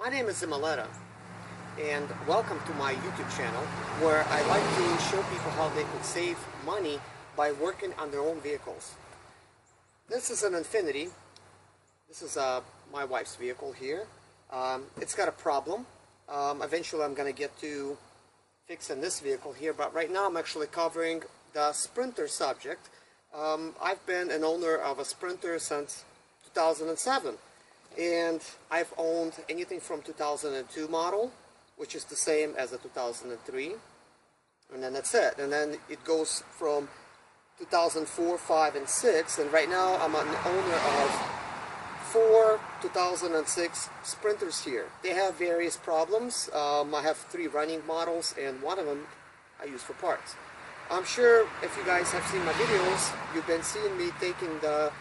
My name is Zimaleta, and welcome to my YouTube channel, where I like to show people how they could save money by working on their own vehicles. This is an Infiniti. This is my wife's vehicle here. It's got a problem. Eventually I'm going to get to fixing this vehicle here, but right now I'm actually covering the Sprinter subject. I've been an owner of a Sprinter since 2007. And I've owned anything from 2002 model, which is the same as a 2003, and then that's it. And then it goes from 2004, 5, and 6, and right now I'm an owner of 4 2006 Sprinters here. They have various problems. I have 3 running models, and one of them I use for parts. I'm sure if you guys have seen my videos, you've been seeing me taking the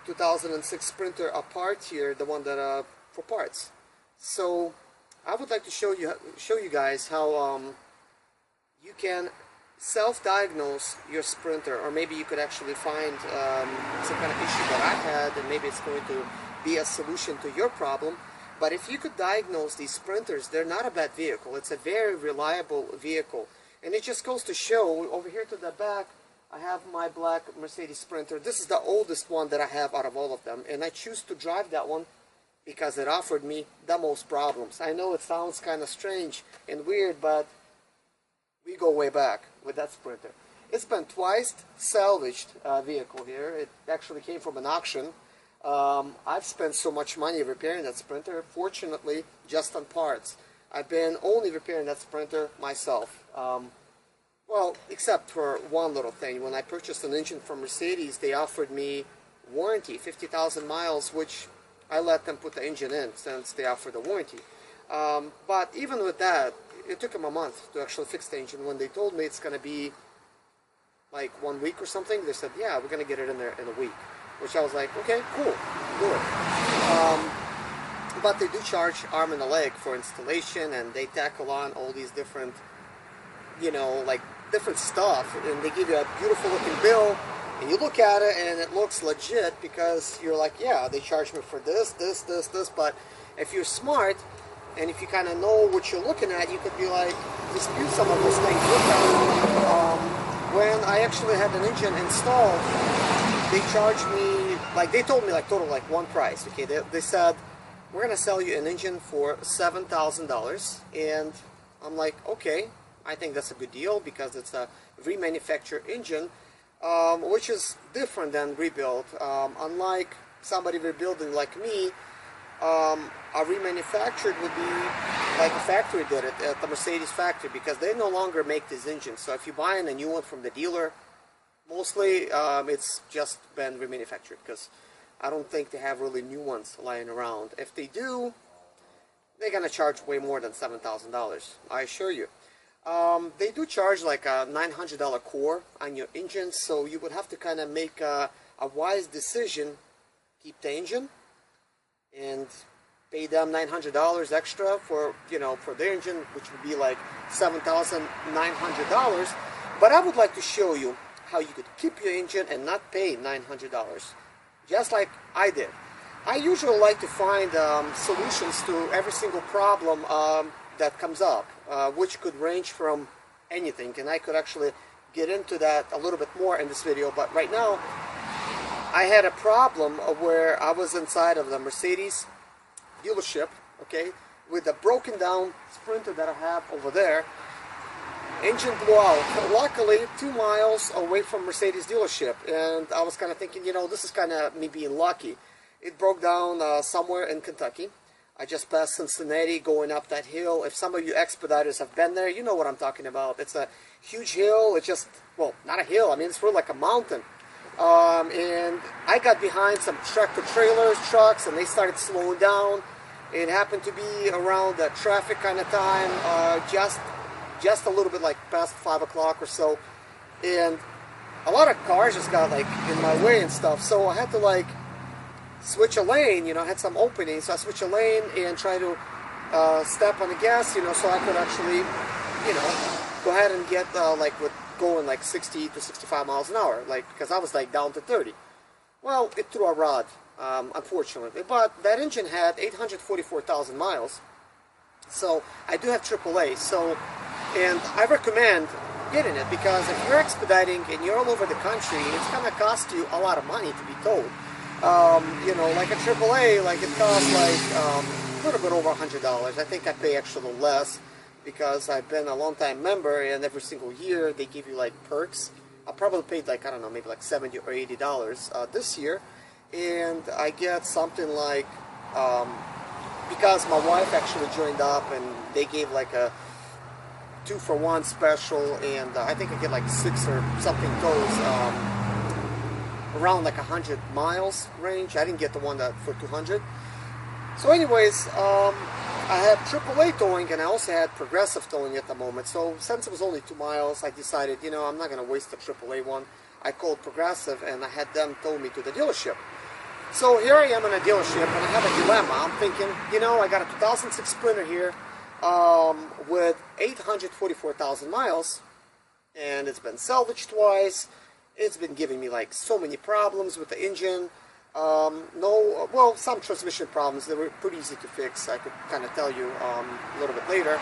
2006 Sprinter apart here, the one that for parts. So I would like to show you guys how you can self-diagnose your Sprinter, or maybe you could actually find some kind of issue that I had, and maybe it's going to be a solution to your problem. But if you could diagnose these Sprinters, they're not a bad vehicle. It's a very reliable vehicle, and it just goes to show. Over here to the back, I have my black Mercedes Sprinter. This is the oldest one that I have out of all of them, and I choose to drive that one because it offered me the most problems. I know it sounds kind of strange and weird, but we go way back with that Sprinter. It's been twice salvaged vehicle here. It actually came from an auction. I've spent so much money repairing that Sprinter, fortunately, just on parts. I've been only repairing that Sprinter myself. Well, except for one little thing. When I purchased an engine from Mercedes, they offered me warranty, 50,000 miles, which I let them put the engine in since they offered a warranty. But even with that, it took them a month to actually fix the engine. When they told me it's going to be like 1 week or something, they said, yeah, we're going to get it in there in a week. Which I was like, okay, cool, good. But they do charge arm and a leg for installation, and they tackle on all these different, you know, like different stuff, and they give you a beautiful looking bill, and you look at it and it looks legit because you're like, yeah, they charge me for this. But if you're smart and if you kind of know what you're looking at, you could be like, dispute some of those things with them. When I actually had an engine installed, they charged me, like, they told me like total like one price. Okay, they said, we're gonna sell you an engine for $7,000, and I'm like, okay, I think that's a good deal because it's a remanufactured engine, which is different than rebuilt. Unlike somebody rebuilding like me, a remanufactured would be like a factory did it at the Mercedes factory, because they no longer make these engines. So if you're buying a new one from the dealer, mostly it's just been remanufactured, because I don't think they have really new ones lying around. If they do, they're gonna charge way more than $7,000, I assure you. They do charge like a $900 core on your engine, so you would have to kind of make a wise decision, keep the engine, and pay them $900 extra for, you know, for their engine, which would be like $7,900. But I would like to show you how you could keep your engine and not pay $900, just like I did. I usually like to find solutions to every single problem that comes up, which could range from anything, and I could actually get into that a little bit more in this video. But right now I had a problem where I was inside of the Mercedes dealership, okay, with a broken down Sprinter that I have over there. Engine blew out, luckily 2 miles away from Mercedes dealership, and I was kind of thinking, you know, this is kind of me being lucky. It broke down somewhere in Kentucky. I just passed Cincinnati going up that hill. If some of you expediters have been there, you know what I'm talking about. It's a huge hill. It's just, well, not a hill. I mean, it's really like a mountain. And I got behind some tractor trailers, trucks, and they started slowing down. It happened to be around the traffic kind of time, just a little bit like past 5 o'clock or so. And a lot of cars just got like in my way and stuff. So I had to like switch a lane, you know, I had some openings, so I switched a lane and try to step on the gas, you know, so I could actually, you know, go ahead and get like with going like 60 to 65 miles an hour, like, because I was like down to 30. Well, it threw a rod, unfortunately. But that engine had 844,000 miles. So I do have AAA. So, and I recommend getting it because if you're expediting and you're all over the country, it's going to cost you a lot of money to be towed. You know, like a AAA, like it costs like a little bit over $100. I think I pay actually less because I've been a long-time member, and every single year they give you like perks. I probably paid like, I don't know, maybe like $70 or $80 this year, and I get something like, because my wife actually joined up and they gave like a 2-for-1 special, and I think I get like 6 or something tows around like 100 miles range. I didn't get the one that for 200. So anyways, I have AAA towing, and I also had progressive towing at the moment. So since it was only 2 miles, I decided, you know, I'm not going to waste the AAA one. I called Progressive and I had them tow me to the dealership. So here I am in a dealership and I have a dilemma. I'm thinking, you know, I got a 2006 Sprinter here with 844,000 miles, and it's been salvaged twice. It's been giving me like so many problems with the engine. Well, some transmission problems. They were pretty easy to fix. I could kind of tell you a little bit later.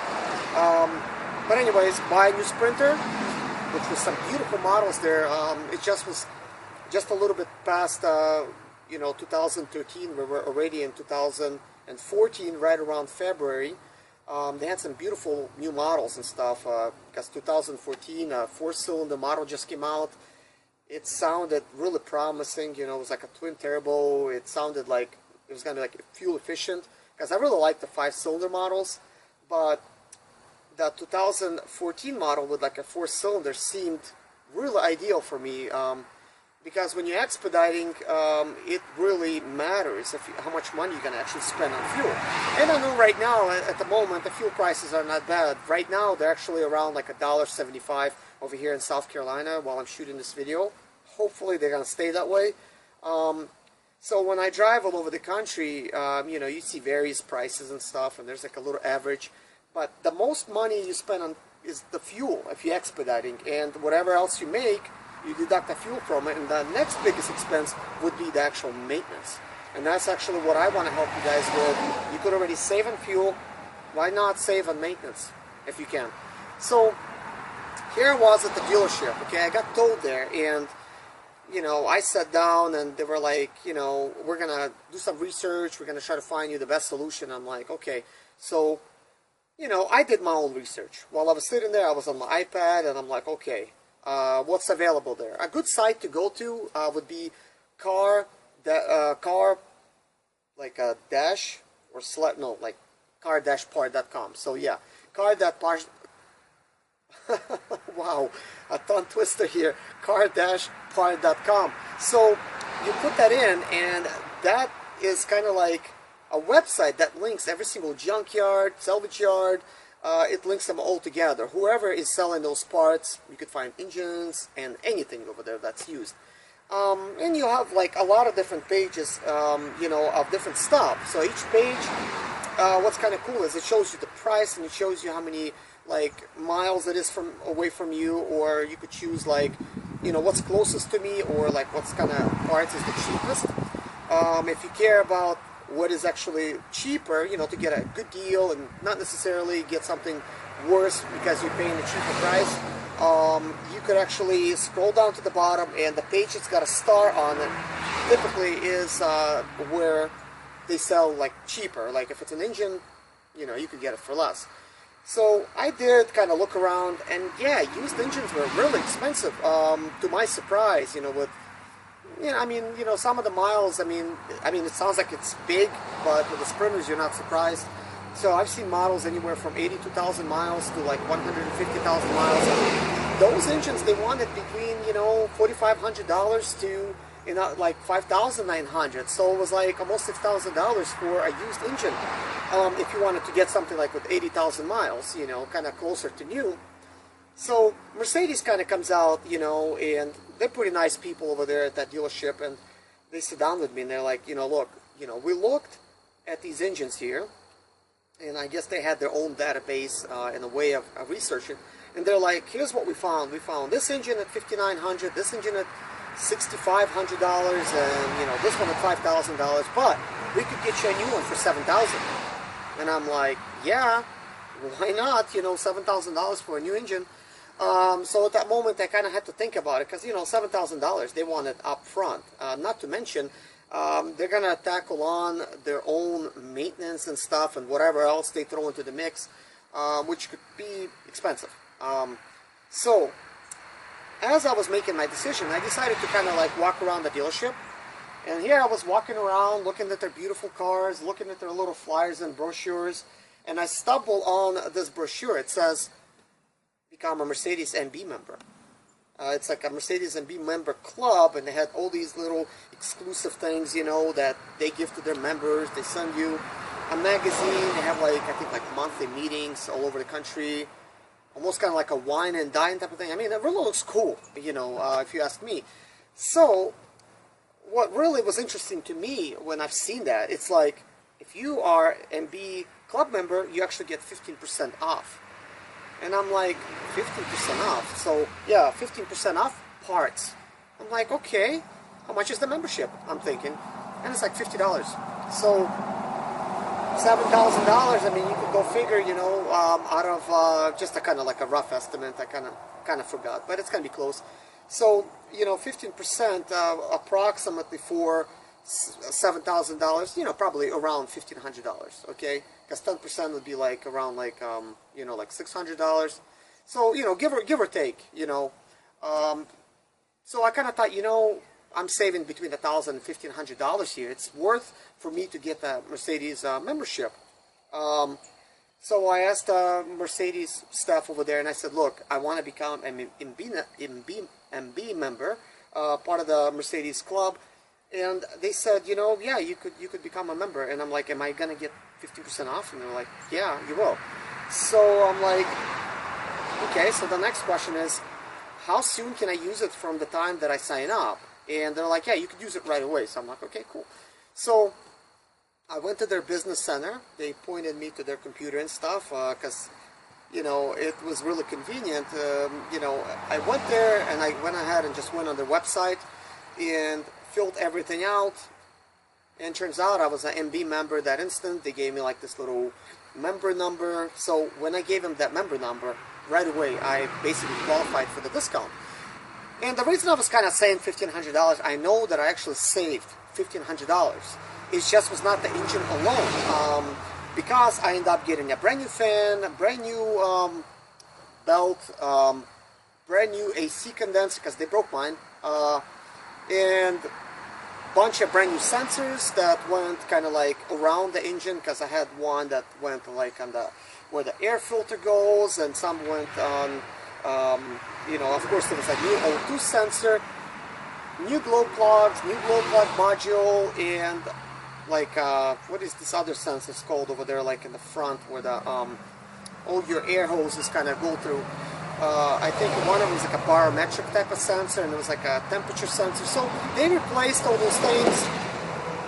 But anyways, buy a new Sprinter, which was some beautiful models there. It just was just a little bit past, you know, 2013. We were already in 2014, right around February. They had some beautiful new models and stuff. Because 2014, 4-cylinder model just came out. It sounded really promising, you know, it was like a twin turbo. It sounded like it was going to be like fuel efficient, because I really like the 5-cylinder models, but the 2014 model with like a 4-cylinder seemed really ideal for me, because when you're expediting, it really matters how much money you're going to actually spend on fuel. And I know right now, at the moment, the fuel prices are not bad. Right now, they're actually around like $1.75 over here in South Carolina while I'm shooting this video. Hopefully they're going to stay that way. So when I drive all over the country, you know, you see various prices and stuff, and there's like a little average. But the most money you spend on is the fuel if you're expediting, and whatever else you make, you deduct the fuel from it, and the next biggest expense would be the actual maintenance. And that's actually what I want to help you guys with. You could already save on fuel. Why not save on maintenance if you can? So here I was at the dealership, okay, I got towed there, and, you know, I sat down and they were like, you know, we're going to do some research, we're going to try to find you the best solution. I'm like, okay. So, you know, I did my own research. While I was sitting there, I was on my iPad, and I'm like, okay, what's available there? A good site to go to would be car-part.com. So yeah, car-part. Wow, a tongue twister here. car-part.com. So you put that in, and that is kind of like a website that links every single junkyard, salvage yard. It links them all together. Whoever is selling those parts, you could find engines and anything over there that's used. And you have like a lot of different pages, you know, of different stuff. So each page, what's kind of cool is it shows you the price, and it shows you how many like miles it is away from you, or you could choose like, you know, what's closest to me, or like what's kind of parts is the cheapest. If you care about what is actually cheaper, you know, to get a good deal and not necessarily get something worse because you're paying a cheaper price, you could actually scroll down to the bottom, and the page that's got a star on it typically is where they sell like cheaper. Like if it's an engine, you know, you could get it for less. So I did kind of look around, and yeah, used engines were really expensive, to my surprise, you know, with, you know, I mean, you know, some of the miles, I mean, it sounds like it's big, but with the Sprinters, you're not surprised. So I've seen models anywhere from 82,000 miles to like 150,000 miles. And those engines, they wanted between, you know, $4,500 to, you know, like $5,900. So it was like almost $6,000 for a used engine. If you wanted to get something like with 80,000 miles, you know, kind of closer to new. So Mercedes kind of comes out, you know, and they're pretty nice people over there at that dealership, and they sit down with me and they're like, you know, look, you know, we looked at these engines here, and I guess they had their own database in a way of researching, and they're like, here's what we found. We found this engine at 5,900, this engine at $6,500, and you know, this one at $5,000, but we could get you a new one for $7,000. And I'm like, yeah, why not? You know, $7,000 for a new engine. So at that moment, I kind of had to think about it, because, you know, $7,000, they want it up front. Not to mention, they're going to tackle on their own maintenance and stuff and whatever else they throw into the mix, which could be expensive. So, as I was making my decision, I decided to kind of like walk around the dealership. And here I was walking around, looking at their beautiful cars, looking at their little flyers and brochures, and I stumbled on this brochure. It says, become a Mercedes MB member. It's like a Mercedes MB member club, and they had all these little exclusive things, you know, that they give to their members. They send you a magazine. They have like, I think, like monthly meetings all over the country. Almost kind of like a wine and dine type of thing. I mean, it really looks cool, you know, if you ask me. So, what really was interesting to me when I've seen that, it's like, if you are MB club member, you actually get 15% off. And I'm like, 15% off? So, yeah, 15% off parts. I'm like, okay, how much is the membership? I'm thinking. And it's like $50. So, $7,000, I mean, you could go figure, you know, out of just a kind of like a rough estimate. I kind of forgot, but it's going to be close. So, you know, 15% approximately for $7,000, you know, probably around $1,500, okay? Because 10% would be like around like, you know, like $600. So, you know, give or take, you know. So I kind of thought, you know, I'm saving between $1,000 and $1,500 here. It's worth for me to get the Mercedes membership. So I asked Mercedes staff over there, and I said, look, I want to become an MB member, part of the Mercedes club. And they said, you know, yeah, you could become a member. And I'm like, am I going to get 50% off? And they're like, yeah, you will. So I'm like, okay, so the next question is, how soon can I use it from the time that I sign up? And they're like, yeah, you could use it right away. So I'm like, okay, cool. So I went to their business center. They pointed me to their computer and stuff because, you know, it was really convenient. You know, I went there and I went ahead and just went on their website and filled everything out. And turns out I was an MB member that instant. They gave me like this little member number. So when I gave them that member number, right away I basically qualified for the discount. And the reason I was kind of saying $1,500, I know that I actually saved $1,500. It just was not the engine alone. Because I ended up getting a brand new fan, a brand new belt, brand new AC condenser because they broke mine, and bunch of brand new sensors that went kind of like around the engine, because I had one that went like on the where the air filter goes, and some went on, you know, of course there was a new O2 sensor, new glow plugs, new glow plug module, and like what is this other sensor called over there, like in the front where the all your air hoses kind of go through. I think one of them was like a barometric type of sensor, and it was like a temperature sensor. So they replaced all those things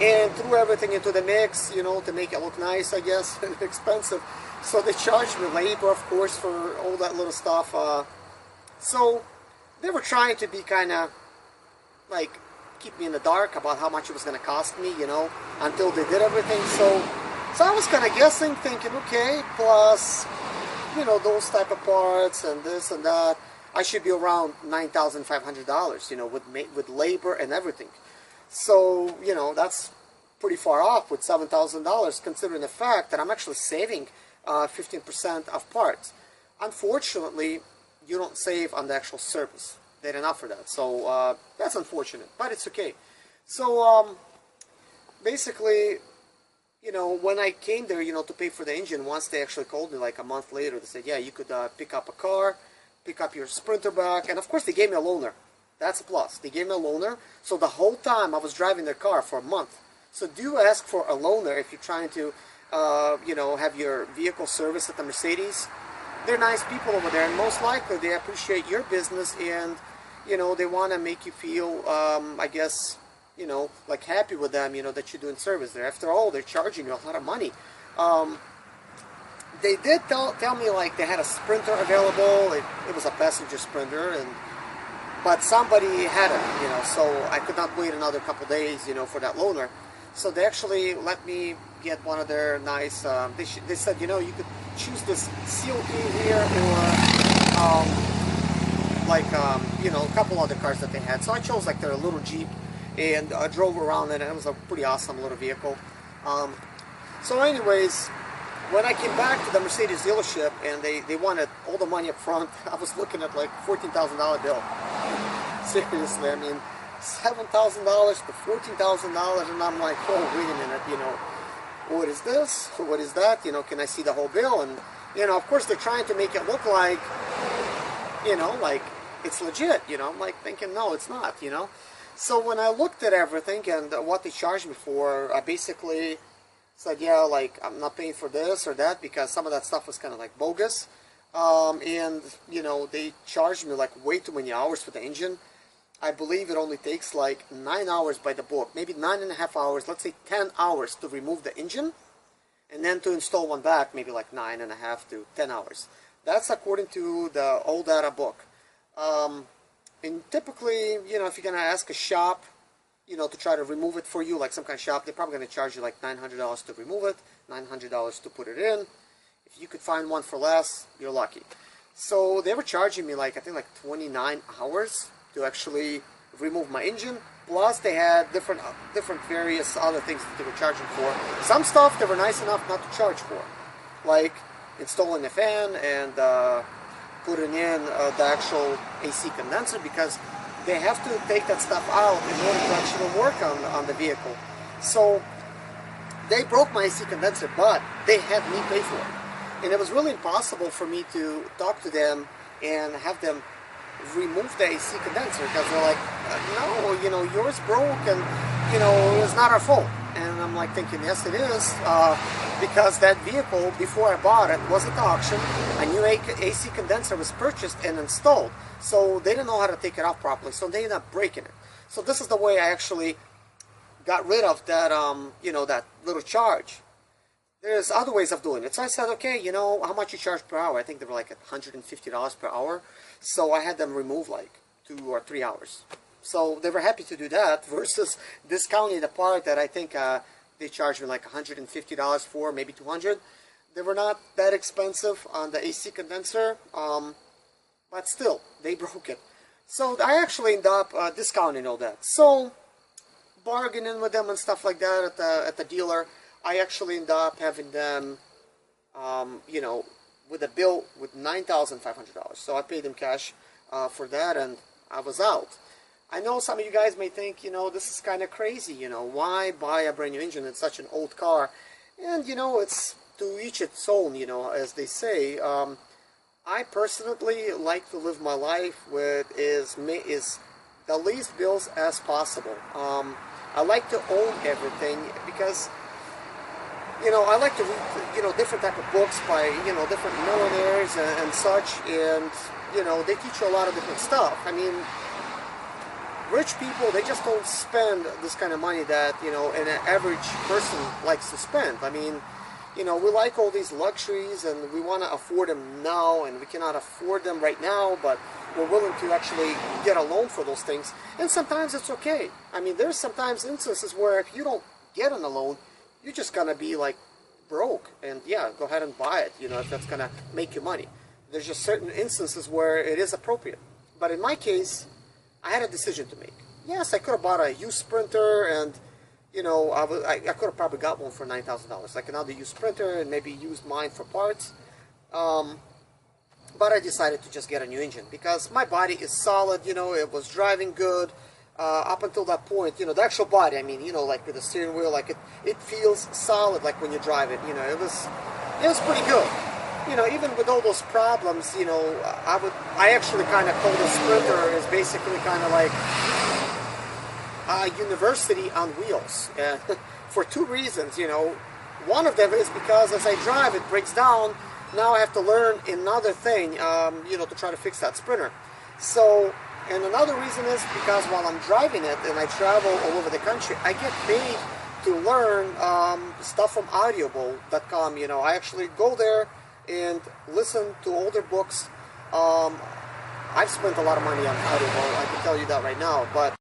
and threw everything into the mix, you know, to make it look nice, I guess, and expensive. So they charged me labor, of course, for all that little stuff. So they were trying to be kind of like keep me in the dark about how much it was going to cost me, you know, until they did everything. So I was kind of guessing, thinking, okay, plus, you know, those type of parts and this and that, I should be around $9,500, you know, with labor and everything. So, you know, that's pretty far off with $7,000, considering the fact that I'm actually saving 15% of parts. Unfortunately, you don't save on the actual service. They didn't offer that. So that's unfortunate, but it's okay. So basically, you know, when I came there, you know, to pay for the engine, once they actually called me like a month later, they said, yeah, you could pick up a car, pick up your Sprinter back, and of course they gave me a loaner. That's a plus. They gave me a loaner, so the whole time I was driving their car for a month. So do ask for a loaner if you're trying to, you know, have your vehicle serviced at the Mercedes. They're nice people over there, and most likely they appreciate your business, and, you know, they want to make you feel, I guess, you know, like happy with them, you know, that you're doing service there. After all, they're charging you a lot of money. They did tell me like they had a Sprinter available. It was a passenger Sprinter, and but somebody had it, you know, so I could not wait another couple days, you know, for that loaner. So they actually let me get one of their nice, they said, you know, you could choose this COP here or you know, a couple other cars that they had. So I chose like their little Jeep and drove around it, and it was a pretty awesome little vehicle. So anyways, when I came back to the Mercedes dealership and they wanted all the money up front, I was looking at like $14,000 bill. Seriously, I mean, $7,000 to $14,000, and I'm like, oh, wait a minute, you know, what is this? What is that? You know, can I see the whole bill? And, you know, of course they're trying to make it look like, you know, like it's legit, you know. I'm like thinking, no, it's not, you know. So when I looked at everything and what they charged me for, I basically said, yeah, like I'm not paying for this or that, because some of that stuff was kind of like bogus. And, you know, they charged me like way too many hours for the engine. I believe it only takes like 9 hours by the book, maybe 9.5 hours, let's say 10 hours to remove the engine, and then to install one back, maybe like 9.5 to 10 hours. That's according to the old data book. And typically, you know, if you're going to ask a shop, you know, to try to remove it for you, like some kind of shop, they're probably going to charge you like $900 to remove it, $900 to put it in. If you could find one for less, you're lucky. So they were charging me like, I think like 29 hours to actually remove my engine. Plus they had different various other things that they were charging for. Some stuff they were nice enough not to charge for, like installing a fan and putting in the actual AC condenser, because they have to take that stuff out in order to actually work on the vehicle. So they broke my AC condenser, but they had me pay for it. And it was really impossible for me to talk to them and have them remove the AC condenser, because they're like, no, you know, yours broke, and, you know, it's not our fault. And I'm like thinking, yes, it is, because that vehicle, before I bought it, was at the auction. A new AC condenser was purchased and installed, so they didn't know how to take it off properly, so they ended up breaking it. So this is the way I actually got rid of that, you know, that little charge. There's other ways of doing it. So I said, okay, you know, how much you charge per hour? I think they were like at $150 per hour. So I had them remove like 2 or 3 hours. So they were happy to do that versus discounting the part that I think they charged me like $150 for, maybe $200. They were not that expensive on the AC condenser, but still, they broke it. So I actually ended up discounting all that. So bargaining with them and stuff like that at the dealer, I actually ended up having them, you know, with a bill with $9,500. So I paid them cash for that, and I was out. I know some of you guys may think, you know, this is kind of crazy, you know, why buy a brand new engine in such an old car? And, you know, it's to each its own, you know, as they say. I personally like to live my life with is the least bills as possible. I like to own everything because, you know, I like to read, you know, different type of books by, you know, different millionaires and such, and, you know, they teach you a lot of different stuff. I mean, rich people, they just don't spend this kind of money that, you know, an average person likes to spend. I mean, you know, we like all these luxuries and we want to afford them now, and we cannot afford them right now, but we're willing to actually get a loan for those things. And sometimes it's okay. I mean, there's sometimes instances where if you don't get on a loan, you're just going to be like broke, and yeah, go ahead and buy it, you know, if that's going to make you money. There's just certain instances where it is appropriate. But in my case, I had a decision to make. Yes, I could have bought a used Sprinter, and, you know, I could have probably got one for $9,000. Like another used Sprinter, and maybe used mine for parts. But I decided to just get a new engine because my body is solid, you know, it was driving good. Up until that point, you know, the actual body, I mean, you know, like with the steering wheel, like it feels solid, like when you drive it, you know, it was pretty good. You know, even with all those problems, you know, I actually kind of call the Sprinter is basically kind of like a university on wheels, for two reasons, you know. One of them is because as I drive, it breaks down. Now I have to learn another thing, you know, to try to fix that Sprinter. So, and another reason is because while I'm driving it and I travel all over the country, I get paid to learn stuff from audible.com. You know, I actually go there and listen to older books I've spent a lot of money on cutting, well, I can tell you that right now, but